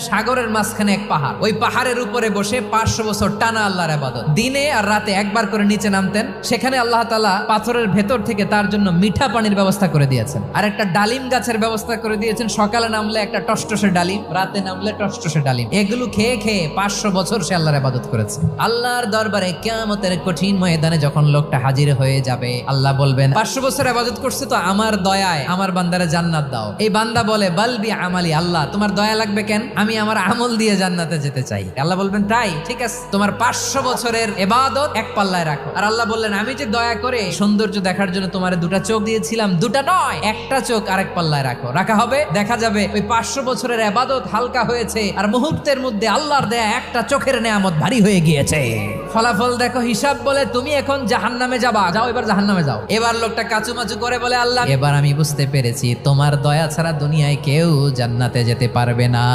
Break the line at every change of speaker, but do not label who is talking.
সাগরের মাঝখানে এক পাহাড়, ওই পাহাড়ের উপরে বসে 500 বছর টানা আল্লাহর ইবাদত। দিনে আর রাতে একবার করে নিচে নামতেন। সেখানে আল্লাহ তাআলা পাথরের ভেতর থেকে তার জন্য মিঠা পানির ব্যবস্থা করে দিয়েছেন, আর একটা ডালিম গাছের ব্যবস্থা করে দিয়েছেন। সকালে নামলে একটা টসটসে ডালিম, রাতে নামলে টসটসে ডালিম। এগুলো খেয়ে খেয়ে 500 বছর সে আল্লাহর ইবাদত করেছে। আল্লাহর দরবারে কিয়ামতের কঠিন ময়দানে যখন লোকটা হাজির হয়ে যাবে, আল্লাহ বলবেন 500 বছর ইবাদত করছে তো আমার দয়ায় আমার বান্দারে জান্নাত দাও। এই বান্দা বলে বালবি আমালি, আল্লাহ তোমার দয়া লাগবে কেন, আমি আমার আমল দিয়ে জান্নাতে যেতে চাই। আল্লাহ বলবেন তাই, ঠিক আছে, তোমার 500 বছরের ইবাদত এক পাল্লায় রাখো। আর আল্লাহ বললেন আমি যে দয়া করে সৌন্দর্য দেখার জন্য তোমার দুটা চোখ দিয়েছিলাম, দুটা নয় একটা চোখ আরেক পাল্লায় রাখো। রাখা হবে, দেখা যাবে ওই 500 বছরের ইবাদত হালকা হয়েছে, আর মুহূর্তের মধ্যে আল্লাহর দেয়া একটা চোখের নেয়ামত ভারী হয়ে গিয়েছে। ফলাফল দেখো, হিসাব বলে তুমি এখন জাহান্নামে যাবা, যাও এবার জাহান্নামে যাও। এবার লোকটা কাচুমাচু করে বলে আল্লাহ এবার আমি বুঝতে পেরেছি তোমার দয়া ছাড়া দুনিয়ায় কেউ জান্নাতে যেতে পারবে না।